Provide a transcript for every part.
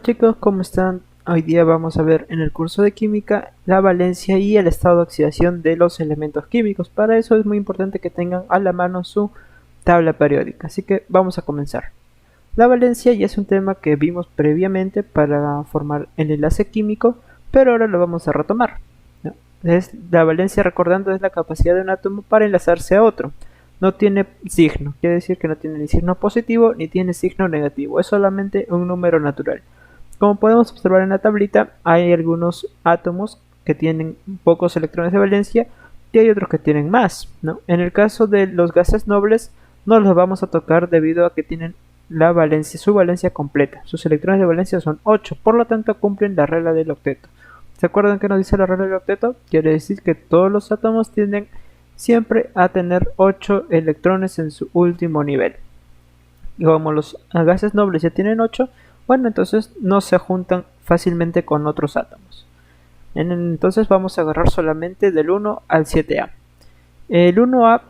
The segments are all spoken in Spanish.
Chicos, ¿cómo están? Hoy día vamos a ver en el curso de química la valencia y el estado de oxidación de los elementos químicos. Para eso es muy importante que tengan a la mano su tabla periódica, así que vamos a comenzar. La valencia ya es un tema que vimos previamente para formar el enlace químico, pero ahora lo vamos a retomar, ¿no? La valencia, recordando, es la capacidad de un átomo para enlazarse a otro. No tiene signo, quiere decir que no tiene ni signo positivo ni tiene signo negativo, es solamente un número natural. Como podemos observar en la tablita, hay algunos átomos que tienen pocos electrones de valencia y hay otros que tienen más, ¿no? En el caso de los gases nobles no los vamos a tocar debido a que tienen su valencia completa. Sus electrones de valencia son 8, por lo tanto cumplen la regla del octeto. ¿Se acuerdan qué nos dice la regla del octeto? Quiere decir que todos los átomos tienden siempre a tener 8 electrones en su último nivel. Y como los gases nobles ya tienen 8, bueno, entonces no se juntan fácilmente con otros átomos. Entonces vamos a agarrar solamente del 1 al 7A. El 1A,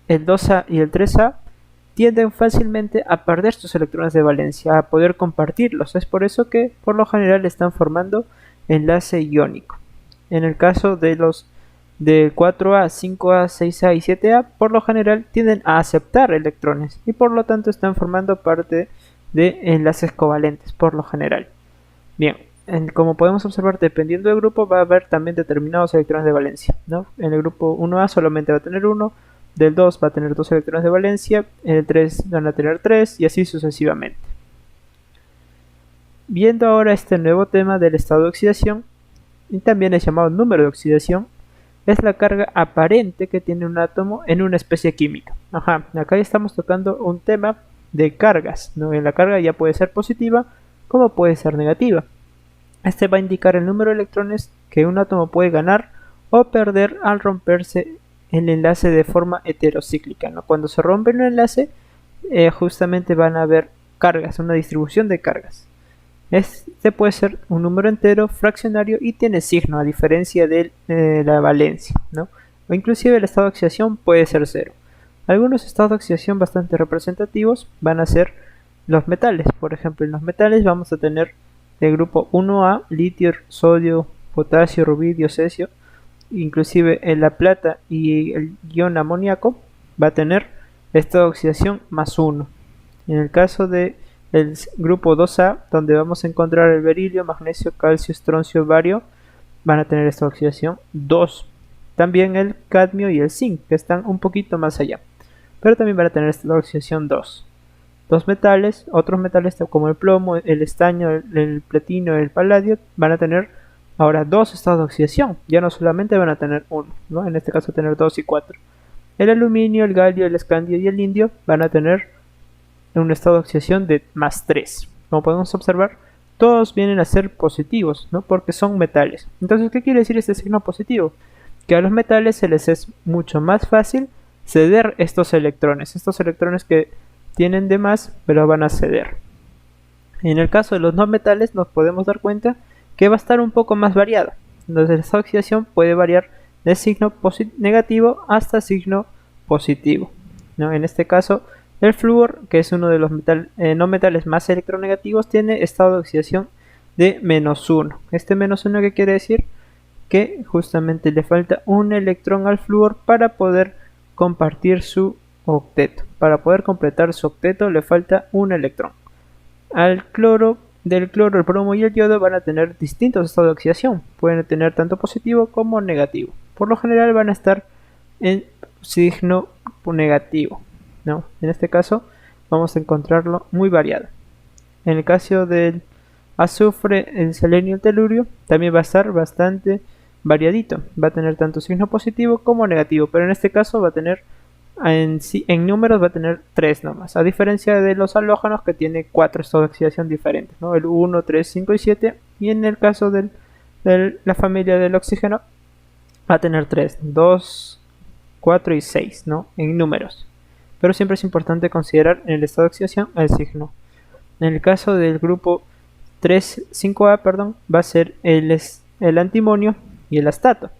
el 2A y el 3A tienden fácilmente a perder sus electrones de valencia, a poder compartirlos. Es por eso que por lo general están formando enlace iónico. En el caso de los de 4A, 5A, 6A y 7A, por lo general tienden a aceptar electrones y por lo tanto están formando parte de enlaces covalentes por lo general. Bien, como podemos observar, dependiendo del grupo va a haber también determinados electrones de valencia, ¿no? En el grupo 1A solamente va a tener 1, del 2 va a tener 2 electrones de valencia, en el 3 van a tener 3 y así sucesivamente. Viendo ahora este nuevo tema del estado de oxidación, y también es llamado número de oxidación, es la carga aparente que tiene un átomo en una especie química. Acá ya estamos tocando un tema de cargas, ¿no? En la carga ya puede ser positiva como puede ser negativa. Este va a indicar el número de electrones que un átomo puede ganar o perder al romperse el enlace de forma heterocíclica, ¿no? Cuando se rompe un enlace, justamente van a haber cargas, una distribución de cargas. Este puede ser un número entero, fraccionario y tiene signo, a diferencia de la valencia, ¿no? O inclusive el estado de oxidación puede ser 0. Algunos estados de oxidación bastante representativos van a ser los metales. Por ejemplo, en los metales vamos a tener el grupo 1A, litio, sodio, potasio, rubidio, cesio. Inclusive en la plata y el ion amoníaco va a tener estado de oxidación más 1. En el caso de el grupo 2A, donde vamos a encontrar el berilio, magnesio, calcio, estroncio, bario, van a tener esta oxidación 2. También el cadmio y el zinc, que están un poquito más allá, pero también van a tener esta oxidación 2. Dos metales, otros metales como el plomo, el estaño, el platino, el paladio, van a tener ahora 2 estados de oxidación. Ya no solamente van a tener 1, ¿no? En este caso tener 2 y 4. El aluminio, el galio, el escandio y el indio van a tener un estado de oxidación de más 3. Como podemos observar, todos vienen a ser positivos, ¿no? Porque son metales. Entonces, ¿qué quiere decir este signo positivo? Que a los metales se les es mucho más fácil ceder estos electrones que tienen de más, pero van a ceder. En el caso de los no metales nos podemos dar cuenta que va a estar un poco más variado. Entonces, esta oxidación puede variar de signo negativo hasta signo positivo, ¿no? En este caso, el flúor, que es uno de los no metales más electronegativos, tiene estado de oxidación de -1. Este -1, ¿qué quiere decir? Que justamente le falta un electrón al flúor para poder compartir su octeto. Para poder completar su octeto le falta un electrón. Al cloro, del cloro, el bromo y el yodo van a tener distintos estados de oxidación. Pueden tener tanto positivo como negativo. Por lo general van a estar en signo negativo, ¿no? En este caso vamos a encontrarlo muy variado. En el caso del azufre, el selenio y el telurio también va a estar bastante variadito. Va a tener tanto signo positivo como negativo, pero en este caso va a tener en números va a tener 3 nomás, a diferencia de los halógenos que tiene 4 estados de oxidación diferentes, ¿no? El 1, 3, 5 y 7, y en el caso de la familia del oxígeno va a tener 3, 2, 4 y 6, ¿no? En números. Pero siempre es importante considerar en el estado de oxidación el signo. En el caso del grupo 5A, va a ser el antimonio y el astato.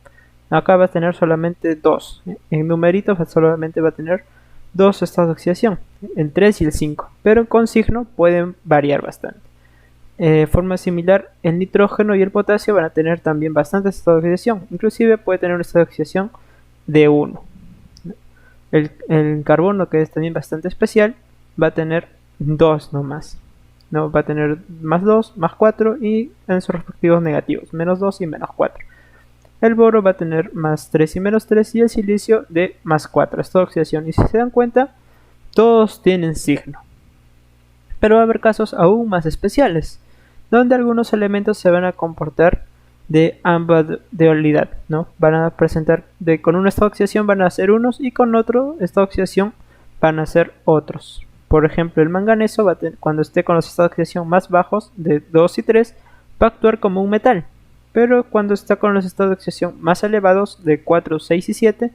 Acá va a tener solamente 2. En numeritos solamente va a tener 2 estados de oxidación, el 3 y el 5. Pero con signo pueden variar bastante. forma similar, el nitrógeno y el potasio van a tener también bastantes estados de oxidación, inclusive puede tener un estado de oxidación de 1. El carbono, que es también bastante especial, va a tener 2 nomás. ¿No? Va a tener más 2, más 4 y en sus respectivos negativos, menos 2 y menos 4. El boro va a tener más 3 y menos 3 y el silicio de más 4. Esto de oxidación. Y si se dan cuenta, todos tienen signo. Pero va a haber casos aún más especiales, donde algunos elementos se van a comportar de ambas dualidad, ¿no? Van a presentar con un estado de oxidación van a ser unos y con otro estado de oxidación van a ser otros. Por ejemplo, el manganeso cuando esté con los estados de oxidación más bajos de 2 y 3 va a actuar como un metal, pero cuando está con los estados de oxidación más elevados de 4, 6 y 7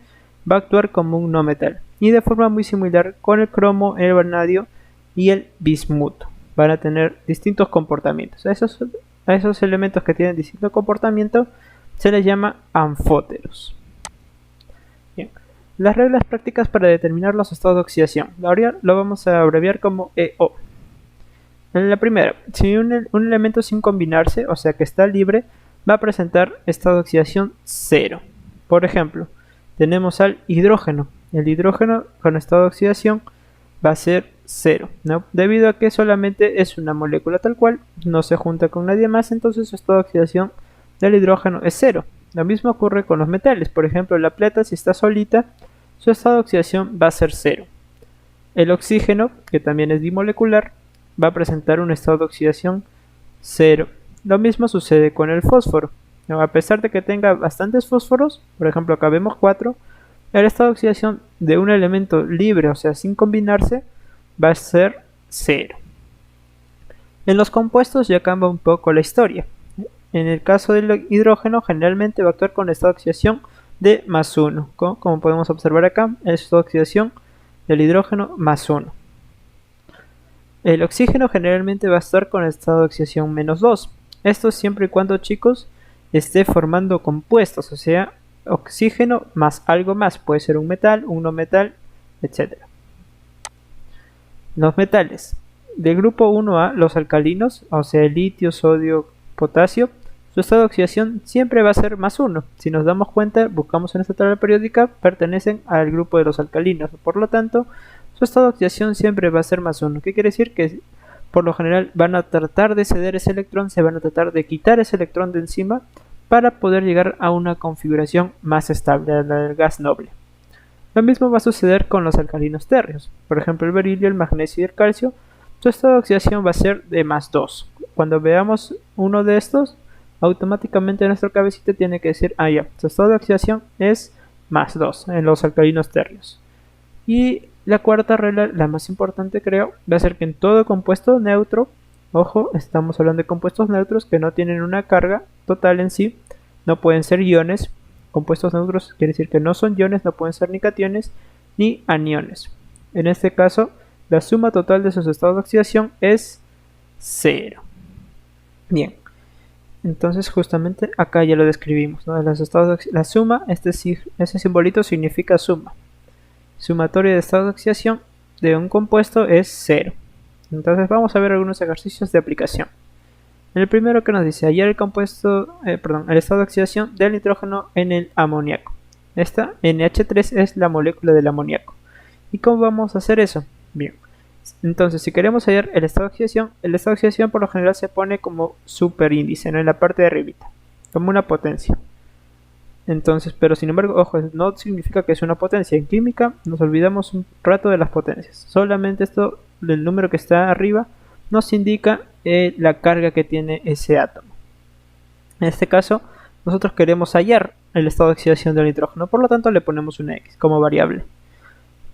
va a actuar como un no metal. Y de forma muy similar con el cromo, el vanadio y el bismuto. Van a tener distintos comportamientos. A esos elementos que tienen distinto comportamiento se les llama anfóteros. Bien. Las reglas prácticas para determinar los estados de oxidación. Lo vamos a abreviar como EO. En la primera, si un elemento sin combinarse, o sea que está libre, va a presentar estado de oxidación 0. Por ejemplo, tenemos al hidrógeno. El hidrógeno con estado de oxidación va a ser 0, ¿no? Debido a que solamente es una molécula tal cual, no se junta con nadie más, entonces su estado de oxidación del hidrógeno es 0. Lo mismo ocurre con los metales. Por ejemplo, la plata, si está solita, su estado de oxidación va a ser 0. El oxígeno, que también es bimolecular, va a presentar un estado de oxidación 0. Lo mismo sucede con el fósforo. A pesar de que tenga bastantes fósforos, por ejemplo acá vemos 4, el estado de oxidación de un elemento libre, o sea sin combinarse, va a ser 0. En los compuestos ya cambia un poco la historia. En el caso del hidrógeno generalmente va a actuar con estado de oxidación de más 1, como podemos observar acá, el estado de oxidación del hidrógeno más 1. El oxígeno generalmente va a estar con estado de oxidación menos 2. Esto siempre y cuando, chicos, esté formando compuestos, o sea, oxígeno más algo más, puede ser un metal, un no metal, etc. Los metales. Del grupo 1A, los alcalinos, o sea, el litio, sodio, potasio, su estado de oxidación siempre va a ser más 1. Si nos damos cuenta, buscamos en esta tabla periódica, pertenecen al grupo de los alcalinos, por lo tanto, su estado de oxidación siempre va a ser más 1. ¿Qué quiere decir? Que por lo general van a tratar de ceder ese electrón, se van a tratar de quitar ese electrón de encima para poder llegar a una configuración más estable, la del gas noble. Lo mismo va a suceder con los alcalinos térreos. Por ejemplo, el berilio, el magnesio y el calcio, su estado de oxidación va a ser de más 2. Cuando veamos uno de estos, automáticamente nuestra cabecita tiene que decir, ya, su estado de oxidación es más 2 en los alcalinos térreos. Y la cuarta regla, la más importante creo, va a ser que en todo compuesto neutro, ojo, estamos hablando de compuestos neutros que no tienen una carga total en sí, no pueden ser iones. Compuestos neutros quiere decir que no son iones, no pueden ser ni cationes ni aniones. En este caso, la suma total de sus estados de oxidación es 0. Bien, entonces justamente acá ya lo describimos, ¿no? La suma, este simbolito significa suma. Sumatoria de estados de oxidación de un compuesto es 0. Entonces vamos a ver algunos ejercicios de aplicación. En el primero que nos dice hallar el el estado de oxidación del nitrógeno en el amoníaco. Esta NH3 es la molécula del amoníaco. ¿Y cómo vamos a hacer eso? Bien, entonces si queremos hallar el estado de oxidación por lo general se pone como superíndice, ¿no? En la parte de arribita, como una potencia. Entonces, pero sin embargo, ojo, no significa que es una potencia. En química nos olvidamos un rato de las potencias. Solamente esto, el número que está arriba, nos indica la carga que tiene ese átomo. En este caso, nosotros queremos hallar el estado de oxidación del nitrógeno, por lo tanto le ponemos una X como variable.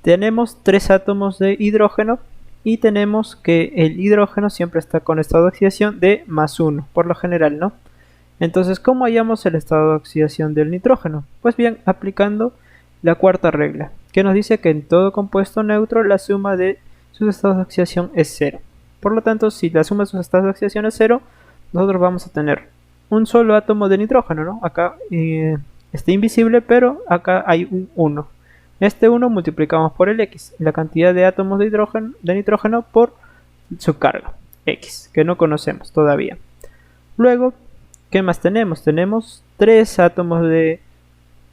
Tenemos 3 átomos de hidrógeno y tenemos que el hidrógeno siempre está con estado de oxidación de más 1, por lo general, ¿no? Entonces, ¿cómo hallamos el estado de oxidación del nitrógeno? Pues bien, aplicando la cuarta regla, que nos dice que en todo compuesto neutro la suma de sus estados de oxidación es 0. Por lo tanto, si la suma de sus estados de oxidación es 0, nosotros vamos a tener un solo átomo de nitrógeno, ¿no? Acá está invisible, pero acá hay un 1. Este 1 multiplicamos por el X, la cantidad de átomos de nitrógeno por su carga. X, que no conocemos todavía. Luego, ¿qué más tenemos? Tenemos 3 átomos de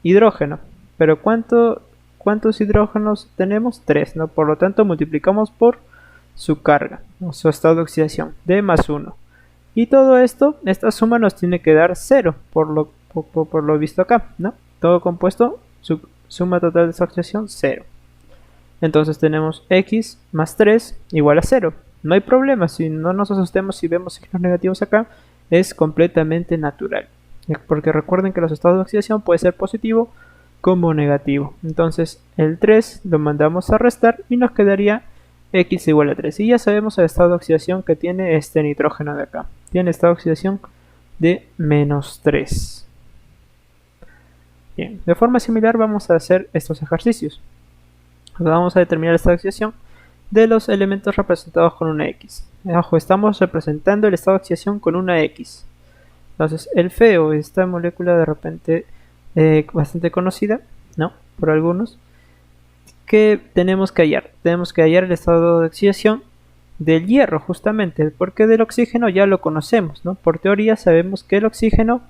hidrógeno. Pero ¿cuántos hidrógenos tenemos? 3, ¿no? Por lo tanto, multiplicamos por su carga, o su estado de oxidación, de más 1. Y todo esto, esta suma nos tiene que dar 0, por lo visto acá, ¿no? Todo compuesto, su suma total de su oxidación, 0. Entonces tenemos X más 3 igual a 0. No hay problema, si no nos asustemos si vemos signos negativos acá, es completamente natural. Porque recuerden que los estados de oxidación puede ser positivo como negativo. Entonces el 3 lo mandamos a restar y nos quedaría X igual a 3. Y ya sabemos el estado de oxidación que tiene este nitrógeno de acá. Tiene estado de oxidación de menos 3. Bien, de forma similar vamos a hacer estos ejercicios. Vamos a determinar el estado de oxidación de los elementos representados con una X. Ojo, estamos representando el estado de oxidación con una X. Entonces el feo, esta molécula de repente bastante conocida, ¿no? Por algunos, que tenemos que hallar. Tenemos que hallar el estado de oxidación del hierro, justamente, porque del oxígeno ya lo conocemos, ¿no? Por teoría sabemos que el oxígeno,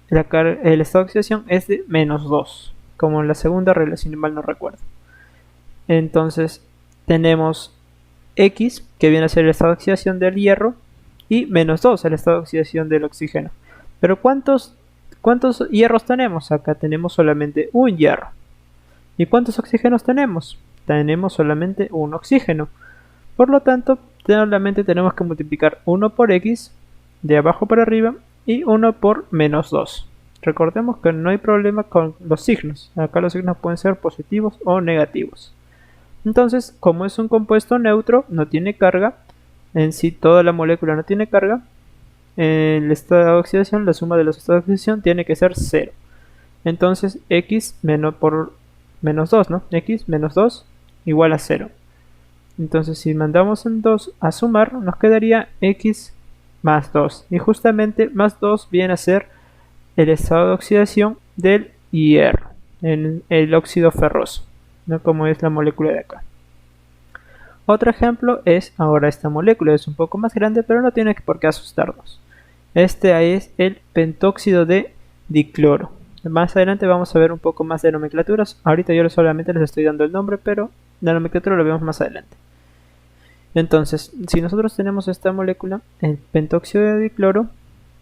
el estado de oxidación es de menos 2, como en la segunda regla, si mal no recuerdo. Entonces tenemos X, que viene a ser el estado de oxidación del hierro, y menos 2, el estado de oxidación del oxígeno. Pero ¿cuántos hierros tenemos? Acá tenemos solamente un hierro. ¿Y cuántos oxígenos tenemos? Tenemos solamente un oxígeno. Por lo tanto, solamente tenemos que multiplicar 1 por X, de abajo para arriba, y 1 por menos 2. Recordemos que no hay problema con los signos. Acá los signos pueden ser positivos o negativos. Entonces, como es un compuesto neutro, no tiene carga, en sí toda la molécula no tiene carga, el estado de oxidación, la suma de los estados de oxidación tiene que ser 0. Entonces, X por menos 2, ¿no? X menos 2 igual a 0. Entonces, si mandamos en 2 a sumar, nos quedaría X más 2. Y justamente más 2 viene a ser el estado de oxidación del hierro, en el óxido ferroso, ¿no? Como es la molécula de acá. Otro ejemplo es ahora esta molécula, es un poco más grande, pero no tiene por qué asustarnos. Este es el pentóxido de dicloro. Más adelante vamos a ver un poco más de nomenclaturas. Ahorita yo solamente les estoy dando el nombre, pero la nomenclatura lo vemos más adelante. Entonces, si nosotros tenemos esta molécula, el pentóxido de dicloro,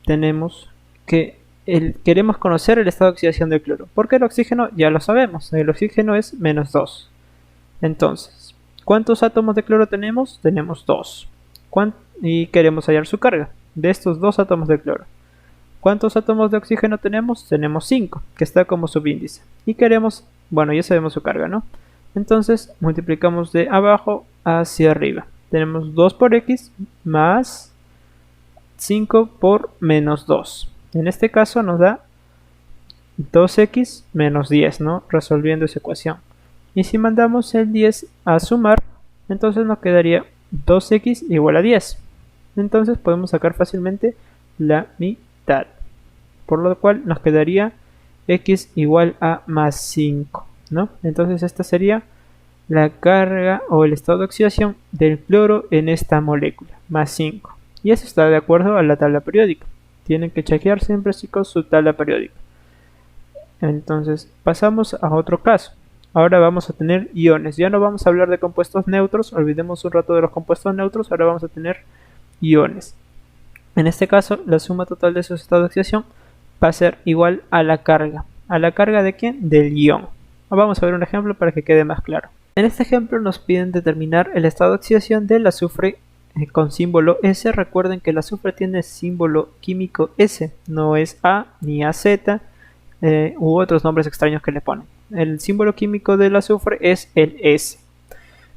tenemos que queremos conocer el estado de oxidación del cloro, porque el oxígeno ya lo sabemos, el oxígeno es menos 2. Entonces, ¿cuántos átomos de cloro tenemos? Tenemos 2. Y queremos hallar su carga de estos 2 átomos de cloro. ¿Cuántos átomos de oxígeno tenemos? Tenemos 5, que está como subíndice. Y queremos, bueno, ya sabemos su carga, ¿no? Entonces, multiplicamos de abajo hacia arriba. Tenemos 2 por X más 5 por menos 2. En este caso nos da 2x menos 10, ¿no? Resolviendo esa ecuación. Y si mandamos el 10 a sumar, entonces nos quedaría 2x igual a 10. Entonces podemos sacar fácilmente la mitad. Por lo cual nos quedaría x igual a más 5, ¿no? Entonces esta sería la carga o el estado de oxidación del cloro en esta molécula, más 5. Y eso está de acuerdo a la tabla periódica. Tienen que chequear siempre, chicos, su tabla periódica. Entonces pasamos a otro caso. Ahora vamos a tener iones. Ya no vamos a hablar de compuestos neutros. Olvidemos un rato de los compuestos neutros. Ahora vamos a tener iones. En este caso, la suma total de sus estados de oxidación va a ser igual a la carga. ¿A la carga de quién? Del ion. Vamos a ver un ejemplo para que quede más claro. En este ejemplo nos piden determinar el estado de oxidación del azufre con símbolo S. Recuerden que el azufre tiene símbolo químico S, no es A ni AZ u otros nombres extraños que le ponen. El símbolo químico del azufre es el S.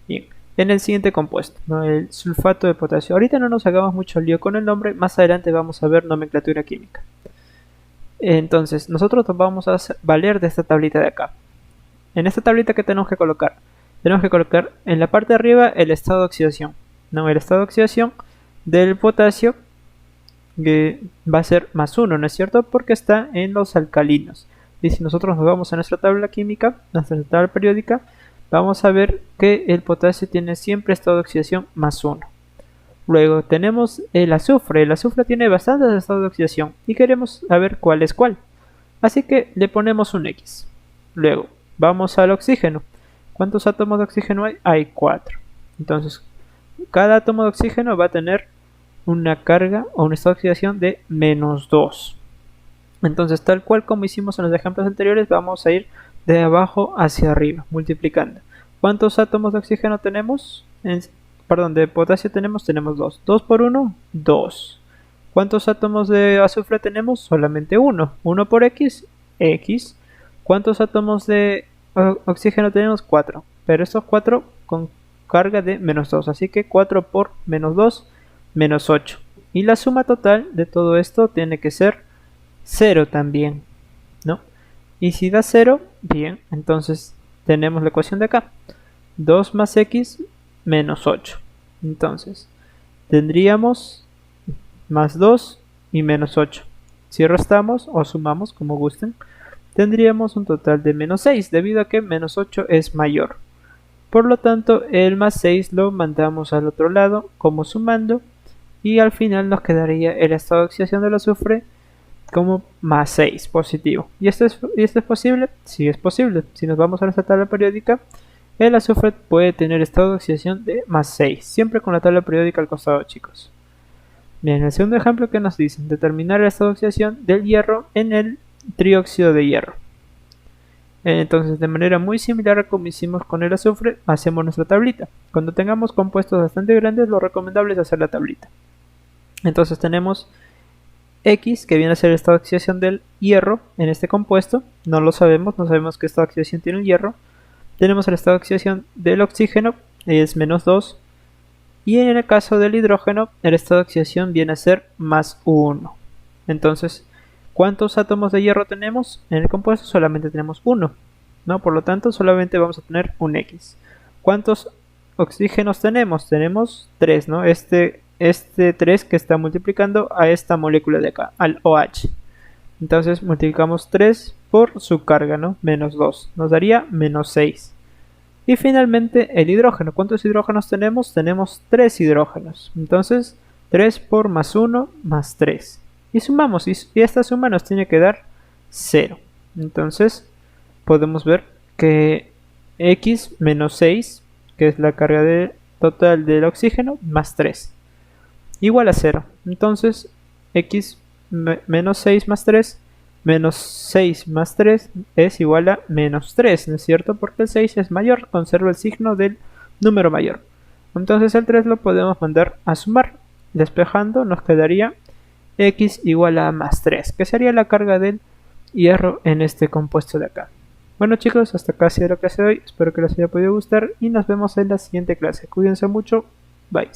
Bien, en el siguiente compuesto, ¿no? El sulfato de potasio. Ahorita no nos hagamos mucho lío con el nombre, más adelante vamos a ver nomenclatura química. Entonces, nosotros vamos a valer de esta tablita de acá. En esta tablita, ¿qué tenemos que colocar? Tenemos que colocar en la parte de arriba el estado de oxidación. No, el estado de oxidación del potasio que va a ser más 1, ¿no es cierto? Porque está en los alcalinos. Y si nosotros nos vamos a nuestra tabla química, nuestra tabla periódica, vamos a ver que el potasio tiene siempre estado de oxidación más 1. Luego tenemos el azufre. El azufre tiene bastantes estados de oxidación y queremos saber cuál es cuál. Así que le ponemos un X. Luego vamos al oxígeno. ¿Cuántos átomos de oxígeno hay? Hay 4. Entonces cada átomo de oxígeno va a tener una carga o un estado de oxidación de -2. Entonces, tal cual como hicimos en los ejemplos anteriores, vamos a ir de abajo hacia arriba, multiplicando. ¿Cuántos átomos de oxígeno tenemos? Perdón, de potasio tenemos 2. 2 por 1, 2. ¿Cuántos átomos de azufre tenemos? Solamente 1. 1 por X, X. ¿Cuántos átomos de oxígeno tenemos? 4. Pero estos 4 con carga de -2. Así que 4 por -2, -8. Y la suma total de todo esto tiene que ser 0 también, ¿no? Y si da 0, bien, entonces tenemos la ecuación de acá. 2 más X menos 8. Entonces, tendríamos más 2 y menos 8. Si restamos o sumamos, como gusten, tendríamos un total de -6, debido a que -8 es mayor. Por lo tanto, el más 6 lo mandamos al otro lado, como sumando, y al final nos quedaría el estado de oxidación del azufre como más 6 positivo. ¿Y esto es posible? Sí, es posible. Si nos vamos a nuestra tabla periódica, el azufre puede tener estado de oxidación de más 6, siempre con la tabla periódica al costado, chicos. Bien, el segundo ejemplo que nos dicen, determinar el estado de oxidación del hierro en el trióxido de hierro. Entonces, de manera muy similar a como hicimos con el azufre, hacemos nuestra tablita. Cuando tengamos compuestos bastante grandes, lo recomendable es hacer la tablita. Entonces tenemos X, que viene a ser el estado de oxidación del hierro en este compuesto. No lo sabemos, no sabemos qué estado de oxidación tiene el hierro. Tenemos el estado de oxidación del oxígeno, es -2. Y en el caso del hidrógeno, el estado de oxidación viene a ser +1. Entonces, ¿cuántos átomos de hierro tenemos? En el compuesto solamente tenemos 1, ¿no? Por lo tanto, solamente vamos a tener un X. ¿Cuántos oxígenos tenemos? Tenemos 3, ¿no? Este 3 que está multiplicando a esta molécula de acá, al OH. Entonces multiplicamos 3 por su carga, ¿no? -2. Nos daría -6. Y finalmente el hidrógeno. ¿Cuántos hidrógenos tenemos? Tenemos 3 hidrógenos. Entonces 3 por +1 más 3. Y sumamos. Y esta suma nos tiene que dar 0. Entonces podemos ver que X menos 6, que es la carga total del oxígeno, más 3. Igual a 0. Entonces X menos 6 más 3, menos 6 más 3 es igual a -3, ¿no es cierto? Porque el 6 es mayor, conserva el signo del número mayor. Entonces el 3 lo podemos mandar a sumar. Despejando nos quedaría X igual a +3, que sería la carga del hierro en este compuesto de acá. Bueno chicos, hasta acá ha sido la clase de hoy. Espero que les haya podido gustar y nos vemos en la siguiente clase. Cuídense mucho. Bye.